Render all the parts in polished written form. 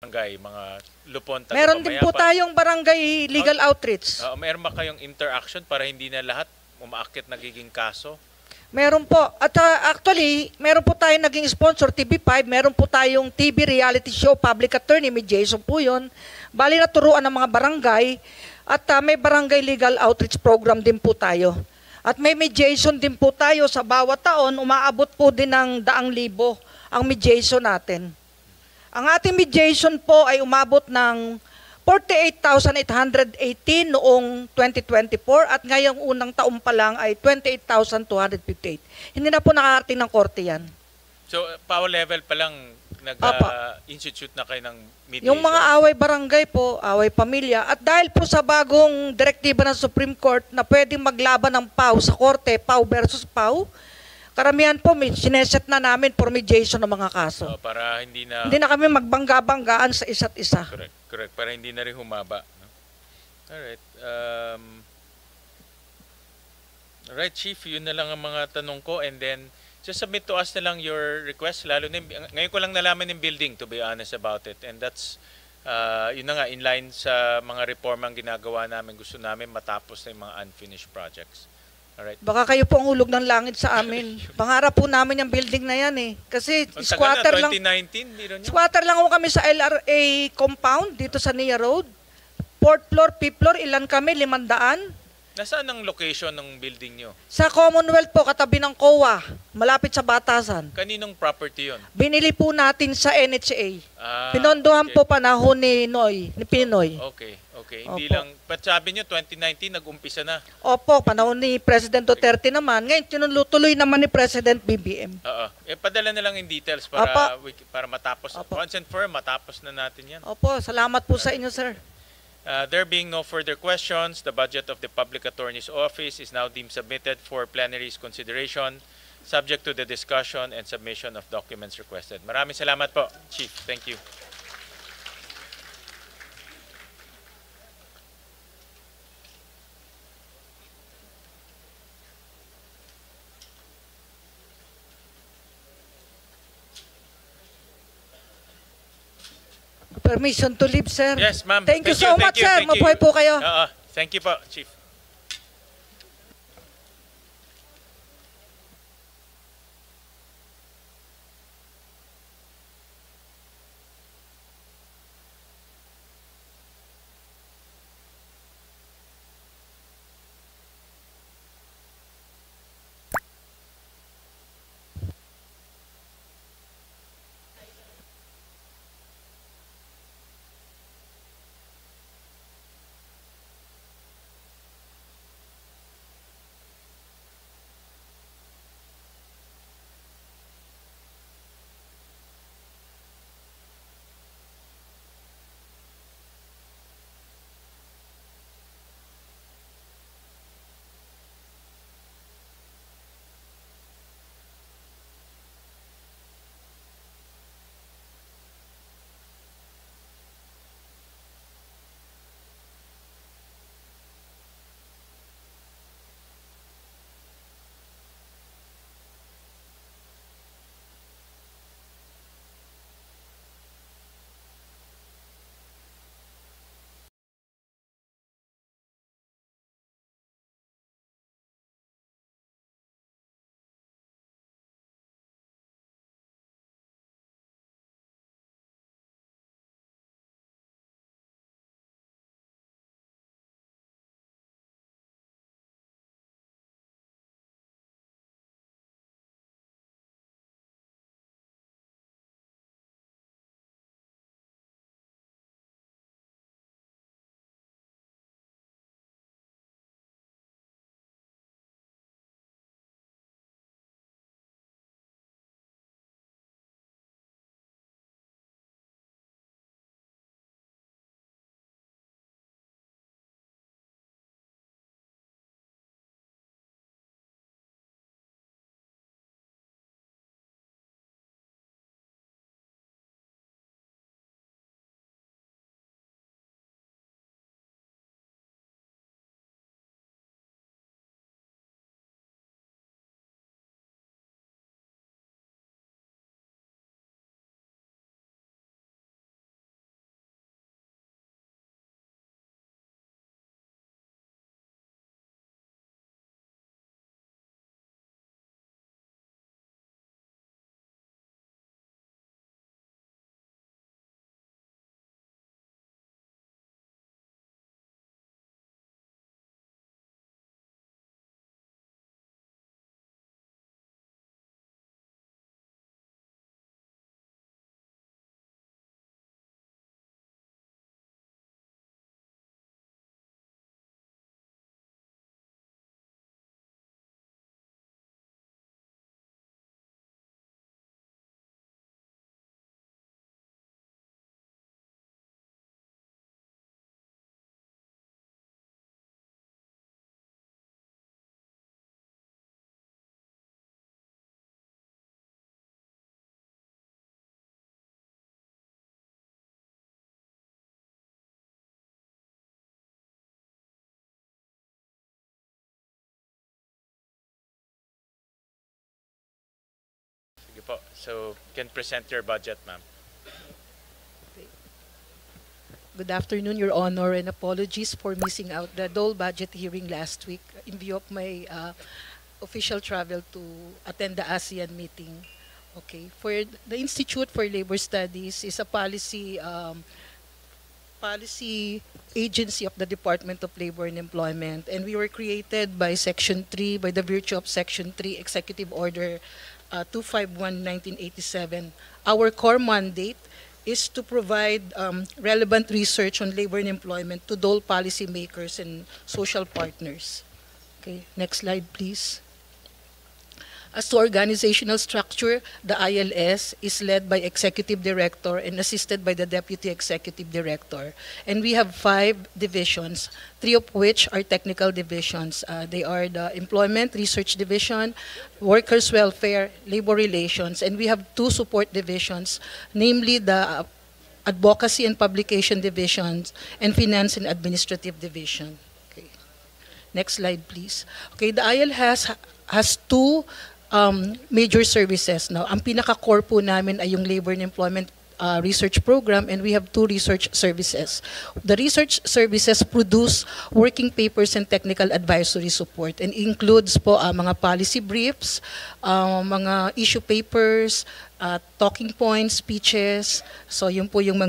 barangay, mga lupon, Meron din po tayong barangay legal outreach. Meron ba kayong interaction para hindi na lahat umaakit nagiging kaso? Meron po. At actually, meron po tayong naging sponsor, TV5. Meron po tayong TV reality show, Public Attorney, may Jason po yun. Bali naturuan ng mga barangay. At may barangay legal outreach program din po tayo. At may mediation din po tayo sa bawat taon. Umaabot po din ng 100,000 ang mediation natin. Ang ating mediation po ay umabot ng 48,818 noong 2024 at ngayong unang taon pa lang ay 28,258. Hindi na po nakarating ng korte yan. So, PAO level pa lang nag-institute na kayo ng mediation? Yung mga away barangay po, away pamilya, at dahil po sa bagong direktiba ng Supreme Court na pwedeng maglaban ng PAO sa korte, PAO versus PAO, karamihan po, sineset na namin for mediation ng mga kaso. Para hindi na kami magbangga-banggaan sa isa't isa. Correct. Para hindi na rin humaba. No? Alright. Alright, Chief. Yun na lang ang mga tanong ko. And then, just submit to us na lang your request. Lalo na, ngayon ko lang nalaman yung building, to be honest about it. And that's, yun na nga, in line sa mga reformang ginagawa namin. Gusto namin matapos na yung mga unfinished projects. Alright. Baka kayo po ang hulog ng langit sa amin. Pangarap po namin yung building na yan eh. Kasi squatter lang. 2019, Squatter lang ako kami sa LRA compound dito sa Nia Road. 4th floor, 5th floor, ilan kami? 500. Nasaan ang location ng building nyo? Sa Commonwealth po, katabi ng COA. Malapit sa Batasan. Kaninong property yon? Binili po natin sa NHA. Pinondohan po panahon ni Pinoy. Okay. Hindi lang, but sabi nyo 2019 nag-umpisa na. Opo, panahon ni President Duterte naman. Ngayon, tinuloy naman ni President BBM. Padala na lang in details para matapos. Opo. Once and for matapos na natin yan. Opo, salamat po sa inyo, sir. There being no further questions, the budget of the Public Attorney's Office is now deemed submitted for plenary's consideration, subject to the discussion and submission of documents requested. Maraming salamat po, Chief. Thank you. Permission to leave, sir. Yes, ma'am. Thank you so much, sir. Mabuhay po kayo. Thank you po, Chief. po. So, you can present your budget, ma'am. Good afternoon, Your Honor, and apologies for missing out the Dole budget hearing last week in view of my official travel to attend the ASEAN meeting. Okay, for the Institute for Labor Studies is a policy agency of the Department of Labor and Employment, and we were created by Section 3, by the virtue of Section 3 Executive Order 251/1987. Our core mandate is to provide relevant research on labor and employment to Dole policymakers and social partners. Okay, next slide, please. As to organizational structure, the ILS is led by Executive Director and assisted by the Deputy Executive Director. And we have 5 divisions, 3 of which are technical divisions. They are the Employment Research Division, Workers' Welfare, Labor Relations, and we have 2 support divisions, namely the Advocacy and Publication Divisions and Finance and Administrative Division. Okay. Next slide, please. Okay, the ILS has 2 major services. Now, ang pinaka-core po namin ay yung Labor and Employment Research Program, and we have 2 research services. The research services produce working papers and technical advisory support, and includes po mga policy briefs, mga issue papers, talking points, speeches. So yun po yung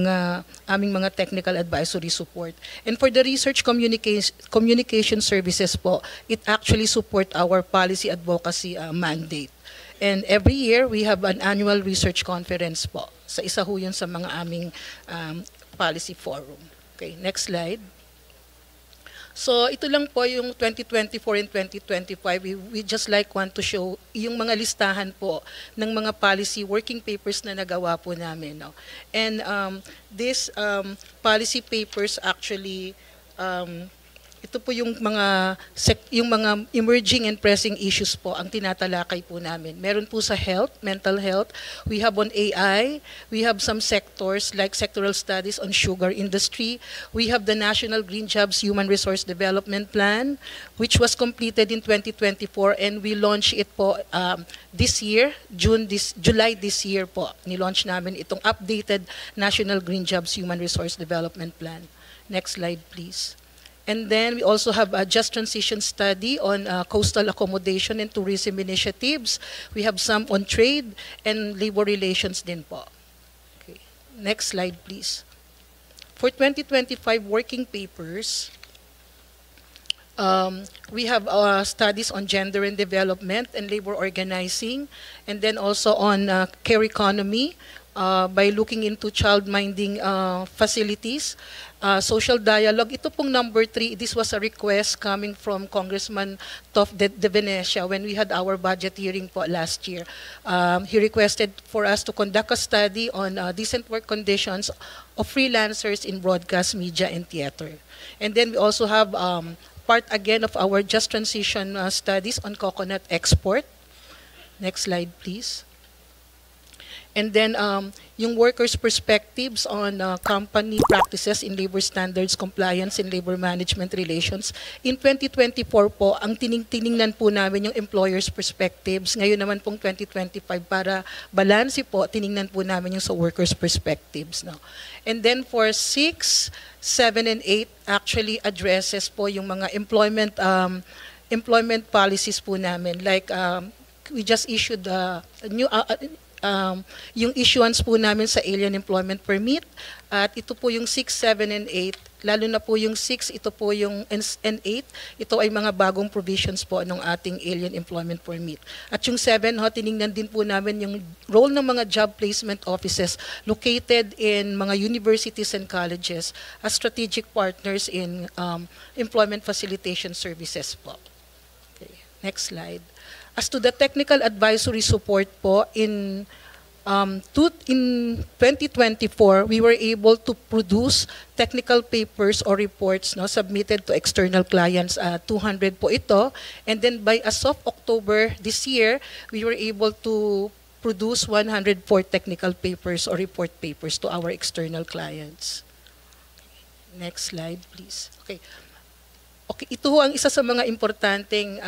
aming mga technical advisory support. And for the research communication services po, it actually support our policy advocacy mandate. And every year, we have an annual research conference po. Sa isa ho yun sa mga aming policy forum. Okay, next slide. So ito lang po yung 2024 and 2025. We just want to show yung mga listahan po ng mga policy working papers na nagawa po namin. No? And these policy papers actually, ito po yung mga emerging and pressing issues po ang tinatalakay po namin. Meron po sa health, mental health. We have on AI. We have some sectors like sectoral studies on sugar industry. We have the National Green Jobs Human Resource Development Plan, which was completed in 2024, and we launched it po this year, July this year po. Nilaunch namin itong updated National Green Jobs Human Resource Development Plan. Next slide, please. And then we also have a just transition study on coastal accommodation and tourism initiatives. We have some on trade and labor relations din po. Okay. Next slide, please. For 2025 working papers, we have studies on gender and development and labor organizing, and then also on care economy, by looking into child-minding facilities, social dialogue. Ito pong number 3, this was a request coming from Congressman Tof de Venecia when we had our budget hearing po last year. He requested for us to conduct a study on decent work conditions of freelancers in broadcast media and theater. And then we also have part again of our just transition studies on coconut export. Next slide, please. And then yung workers' perspectives on company practices in labor standards, compliance, and labor management relations. In 2024 po, ang tiningnan po namin yung employers' perspectives. Ngayon naman pong 2025, para balanse po, tiningnan po namin yung sa workers' perspectives. No? And then for 6, 7, and 8, actually addresses po yung mga employment policies po namin. Like, we just issued a new yung issuance po namin sa Alien Employment Permit, at ito po yung 6, 7, and 8, lalo na po yung 6, ito po yung and 8, ito ay mga bagong provisions po ng ating Alien Employment Permit. At yung 7, tiningnan din po namin yung role ng mga job placement offices located in mga universities and colleges as strategic partners in employment facilitation services po. Okay, next slide. As to the technical advisory support po, in 2024, we were able to produce technical papers or reports submitted to external clients, 200 po ito. And then by as of October this year, we were able to produce 104 technical papers or report papers to our external clients. Next slide, please. Okay, ito ho ang isa sa mga importanteng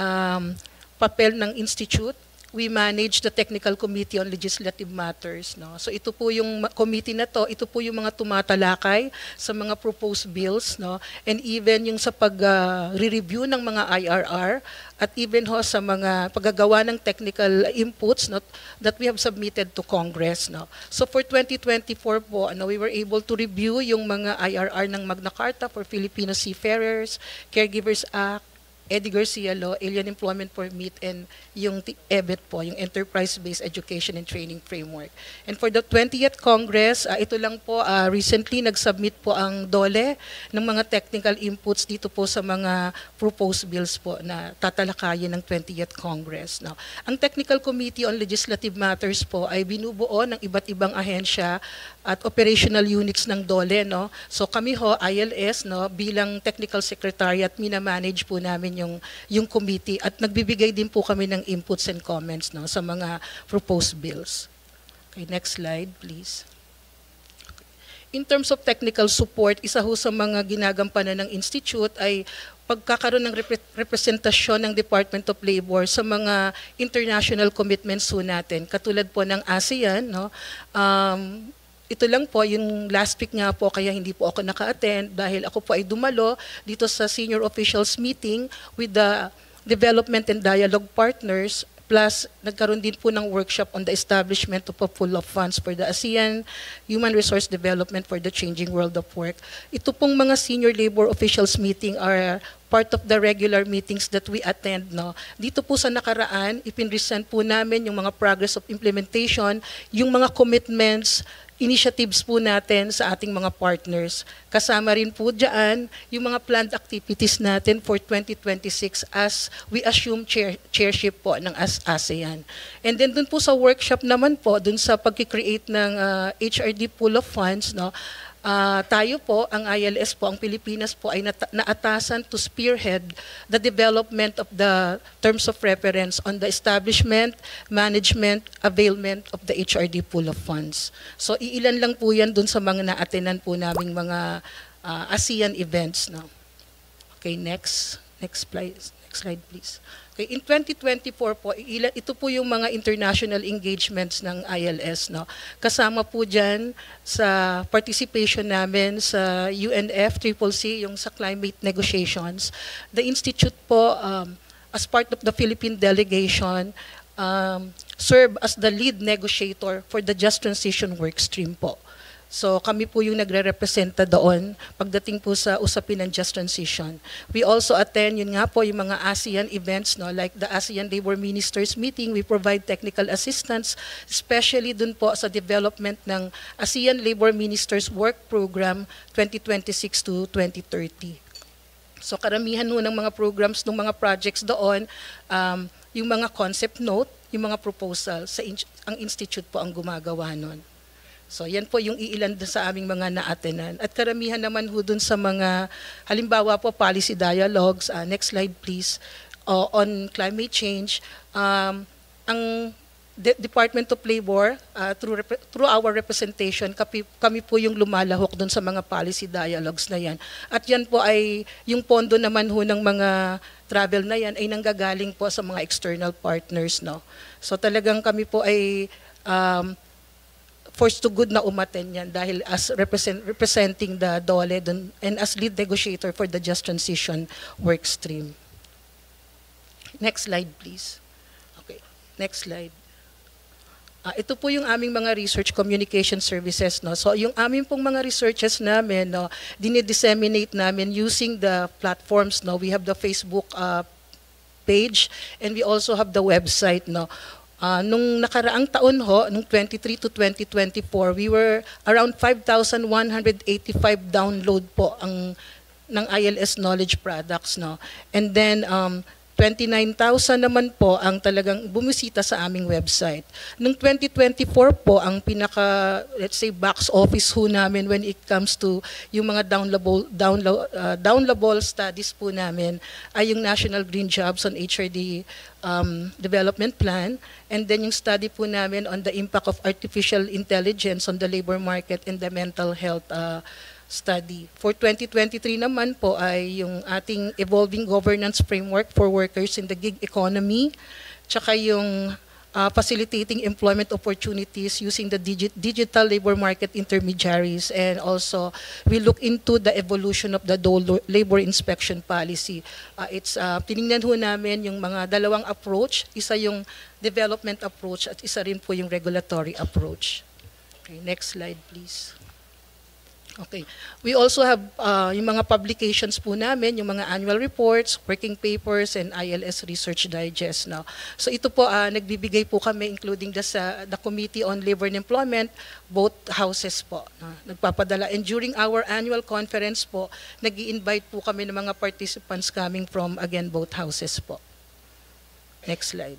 papel ng Institute. we manage the Technical Committee on Legislative Matters. No? So ito po yung committee na to, ito po yung mga tumatalakay sa mga proposed bills, no? And even yung sa pag-review ng mga IRR at even ho sa mga paggagawa ng technical inputs, no, that we have submitted to Congress. No? So for 2024 po, we were able to review yung mga IRR ng Magna Carta for Filipino Seafarers, Caregivers Act, Eddie Garcia Law, Alien Employment Permit, and yung EBET po, yung Enterprise-Based Education and Training Framework. And for the 20th Congress, ito lang po, recently nag-submit po ang DOLE ng mga technical inputs dito po sa mga proposed bills po na tatalakayin ng 20th Congress. Now, ang Technical Committee on Legislative Matters po ay binubuo ng iba't ibang ahensya at operational units ng DOLE. No? So kami ho, ILS, no, bilang Technical Secretary at minamanage po namin yung committee at nagbibigay din po kami ng inputs and comments, no, sa mga proposed bills. Okay, next slide, please. In terms of technical support, isa ho sa mga ginagampanan ng Institute ay pagkakaroon ng representasyon ng Department of Labor sa mga international commitments ho natin, katulad po ng ASEAN, no. Ito lang po, yung last week nga po, kaya hindi po ako naka-attend dahil ako po ay dumalo dito sa senior officials meeting with the development and dialogue partners, plus nagkaroon din po ng workshop on the establishment of a pool of funds for the ASEAN Human Resource Development for the Changing World of Work. Ito pong mga senior labor officials meeting are part of the regular meetings that we attend. No? Dito po sa nakaraan, ipinresent po namin yung mga progress of implementation, yung mga commitments, initiatives po natin sa ating mga partners. Kasama rin po dyan yung mga planned activities natin for 2026 as we assume chairship po ng ASEAN. And then dun po sa workshop naman po, dun sa pag-create ng HRD pool of funds, no, tayo po, ang ILS po, ang Pilipinas po ay naatasan to spearhead the development of the terms of reference on the establishment, management, availment of the HRD pool of funds. So iilan lang po yan dun sa mga na-attenan po naming mga ASEAN events. No? Okay, next slide please. Okay, in 2024 po, ito po yung mga international engagements ng ILS. No? Kasama po dyan sa participation namin sa UNFCCC, yung sa climate negotiations. The Institute po, as part of the Philippine delegation, serve as the lead negotiator for the Just Transition Workstream po. So kami po yung nagre-representa doon pagdating po sa usapin ng Just Transition. We also attend, yun nga po, yung mga ASEAN events, no, like the ASEAN Labor Ministers Meeting. We provide technical assistance, especially dun po sa development ng ASEAN Labor Ministers Work Program 2026 to 2030. So karamihan ho ng mga programs, ng mga projects doon, yung mga concept note, yung mga proposal, ang Institute po ang gumagawa nun. So yan po yung iilan sa aming mga na-attenan. At karamihan naman ho dun sa mga, halimbawa po, policy dialogues, next slide please, on climate change. Ang Department of Labor, through our representation, kami po yung lumalahok dun sa mga policy dialogues na yan. At yan po ay, yung pondo naman ho ng mga travel na yan ay nanggagaling po sa mga external partners. No? So talagang kami po ay forced to good na umaten yan dahil as representing the DOLE and as lead negotiator for the Just Transition Workstream. Next slide, please. Okay, next slide. Ito po yung aming mga research communication services. No? So yung aming pong mga researches namin, no, dinidisseminate namin using the platforms. No? We have the Facebook page and we also have the website. No? Nung nakaraang taon ho, nung 23 to 2024, we were around 5,185 download po ng ILS knowledge products. No? And then 29,000 naman po ang talagang bumisita sa aming website. Noong 2024 po, ang pinaka, let's say, box office ho namin when it comes to yung mga downloadable studies po namin ay yung National Green Jobs on HRD Development Plan, and then yung study po namin on the impact of artificial intelligence on the labor market and the mental health study. For 2023 naman po ay yung ating Evolving Governance Framework for Workers in the Gig Economy, tsaka yung facilitating employment opportunities using the digital labor market intermediaries, and also we look into the evolution of the DOLE labor inspection policy. Tiningnan ho namin yung mga dalawang approach, isa yung development approach at isa rin po yung regulatory approach. Okay, next slide please. Okay. We also have yung mga publications po namin, yung mga annual reports, working papers, and ILS Research Digest. No? So ito po, nagbibigay po kami, including the Committee on Labor and Employment, both houses po. No? Nagpapadala. And during our annual conference po, nag-i-invite po kami ng mga participants coming from, again, both houses po. Next slide.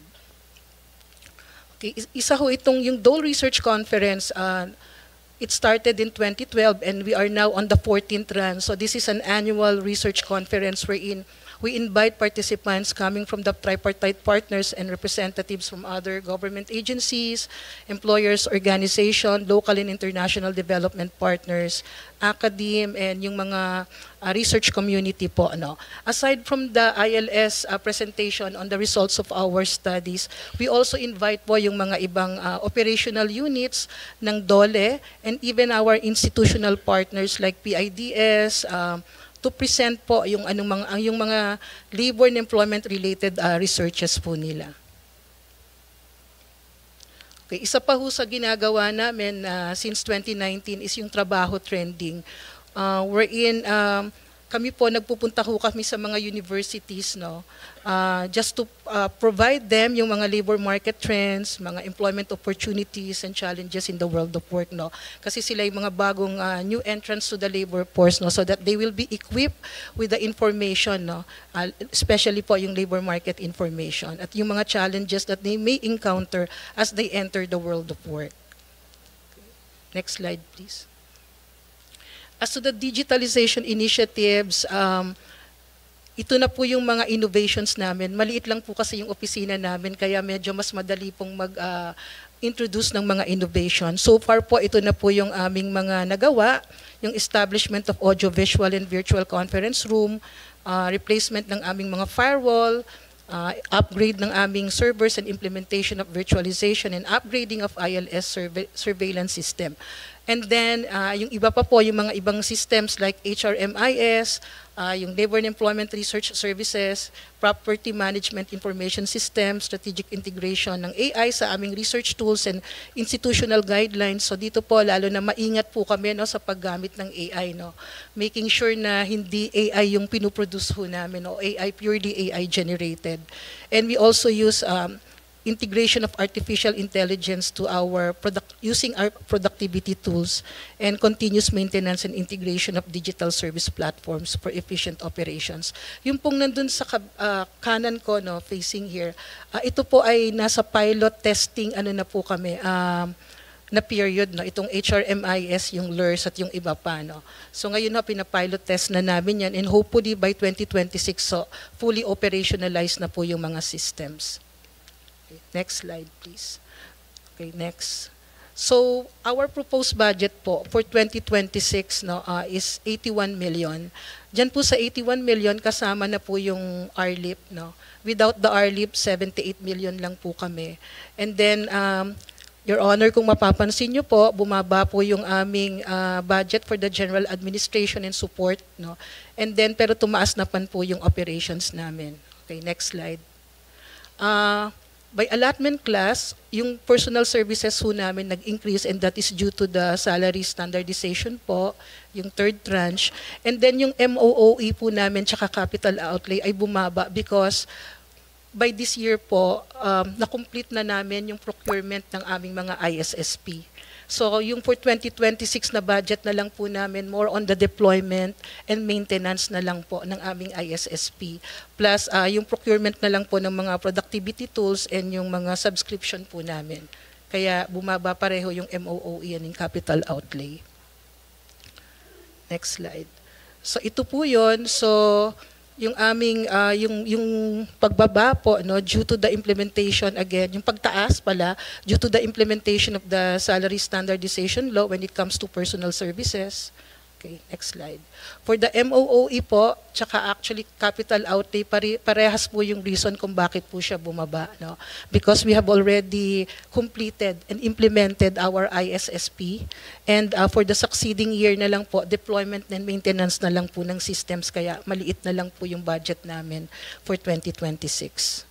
Okay. Isa ho itong, yung DOLE Research Conference, it started in 2012 and we are now on the 14th run. So this is an annual research conference wherein we invite participants coming from the tripartite partners and representatives from other government agencies, employers, organization, local and international development partners, academe, and yung mga research community po. Ano. Aside from the ILS presentation on the results of our studies, we also invite po yung mga ibang operational units ng DOLE and even our institutional partners like PIDS, to present po yung mga labor and employment related researches po nila. Okay, isa pa ho sa ginagawa namin since 2019 is yung trabaho trending, wherein kami po nagpupunta ho kami sa mga universities, no, just to provide them yung mga labor market trends, mga employment opportunities and challenges in the world of work, no. Kasi sila yung mga bagong new entrants to the labor force, no, so that they will be equipped with the information, no, especially po yung labor market information at yung mga challenges that they may encounter as they enter the world of work. Next slide, please. As to the digitalization initiatives, ito na po yung mga innovations namin. Maliit lang po kasi yung opisina namin, kaya medyo mas madali pong mag-introduce ng mga innovation. So far po, ito na po yung aming mga nagawa, yung establishment of audiovisual and virtual conference room, replacement ng aming mga firewall, upgrade ng aming servers and implementation of virtualization and upgrading of ILS surveillance system. And then, yung iba pa po, yung mga ibang systems like HRMIS, yung Labor and Employment Research Services, Property Management Information System, strategic integration ng AI sa aming research tools and institutional guidelines. So dito po, lalo na maingat po kami, no, sa paggamit ng AI. No? Making sure na hindi AI yung pinuproduce ho namin, no? AI, purely AI generated. And we also use integration of artificial intelligence to using our productivity tools and continuous maintenance and integration of digital service platforms for efficient operations. Yung pong nandun sa kanan ko, no, facing here, ito po ay nasa pilot testing, na po kami, na period, no, itong HRMIS, yung LERS at yung iba pa, no. So ngayon na pinapilot test na namin yan and hopefully by 2026 so fully operationalized na po yung mga systems. Okay, next slide, please. Okay, next. So, our proposed budget po for 2026, no, is 81 million. Diyan po sa 81 million, kasama na po yung RLIP. No? Without the RLIP, 78 million lang po kami. And then, Your Honor, kung mapapansin nyo po, bumaba po yung aming budget for the general administration and support. No? And then, pero tumaas na po yung operations namin. Okay, next slide. By allotment class, yung personal services ho namin nag-increase and that is due to the salary standardization po, yung third tranche. And then yung MOOE po namin tsaka capital outlay ay bumaba because by this year po, na-complete na namin yung procurement ng aming mga ISSP. So yung for 2026 na budget na lang po namin, more on the deployment and maintenance na lang po ng aming ISSP. Plus yung procurement na lang po ng mga productivity tools and yung mga subscription po namin. Kaya bumaba pareho yung MOOE and yung capital outlay. Next slide. So ito po yun. So yung aming yung pagbaba po, no, due to the implementation, again yung pagtaas pala due to the implementation of the salary standardization law when it comes to personal services. Okay. Okay, next slide. For the MOOE po, tsaka actually capital outlay, parehas po yung reason kung bakit po siya bumaba. No? Because we have already completed and implemented our ISSP, and for the succeeding year na lang po, deployment and maintenance na lang po ng systems, kaya maliit na lang po yung budget namin for 2026.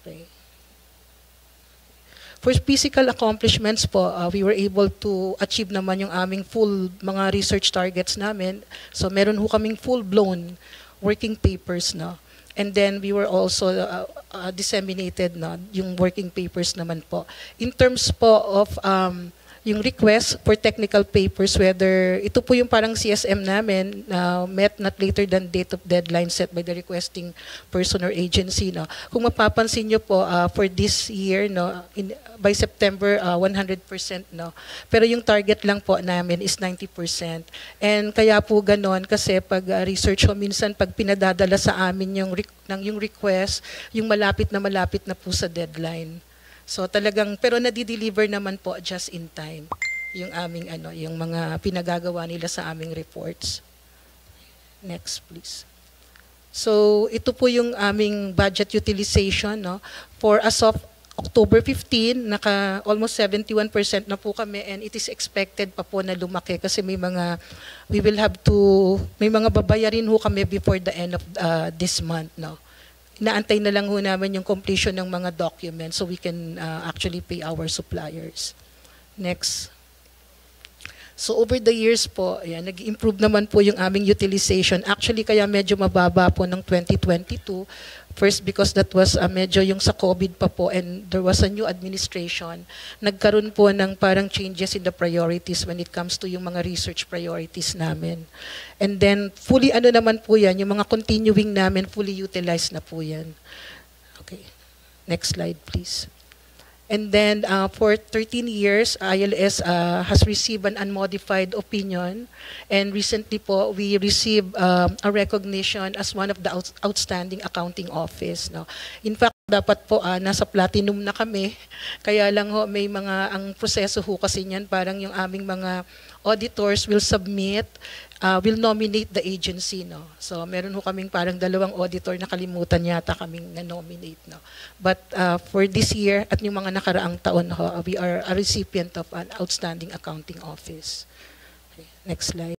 Okay. For physical accomplishments po, we were able to achieve naman yung aming full mga research targets namin. So meron ho kaming full-blown working papers, no? And then we were also disseminated, no, yung working papers naman po. In terms po of yung request for technical papers, whether ito po yung parang CSM namin, met not later than date of deadline set by the requesting person or agency. No? Kung mapapansin nyo po, for this year, no, by September, 100%. No? Pero yung target lang po namin is 90%. And kaya po ganon, kasi pag research ko, minsan pag pinadadala sa amin yung request, yung malapit na po sa deadline. So talagang, pero nadi-deliver naman po just in time yung aming yung mga pinagagawa nila sa aming reports. Next please. So ito po yung aming budget utilization, no. For as of October 15, naka almost 71% na po kami, and it is expected pa po na lumaki kasi may mga babayarin ho kami before the end of this month, no. Inaantay na lang ho namin yung completion ng mga documents so we can actually pay our suppliers. Next. So over the years po, ayan, nag-improve naman po yung aming utilization. Actually, kaya medyo mababa po ng 2022. First, because that was medyo yung sa COVID pa po, and there was a new administration. Nagkaroon po ng parang changes in the priorities when it comes to yung mga research priorities namin. And then, fully naman po yan, yung mga continuing namin, fully utilized na po yan. Okay. Next slide, please. And then, for 13 years, ILS has received an unmodified opinion. And recently po, we received a recognition as one of the outstanding accounting office. No? In fact, dapat po nasa platinum na kami. Kaya lang ho, may ang proseso ho kasi niyan, parang yung aming mga auditors will submit, will nominate the agency, no. So meron ho kaming parang 2 auditor, nakalimutan yata kaming na-nominate, no. But for this year at yung mga nakaraang taon ho, we are a recipient of an outstanding accounting office. Okay, next slide.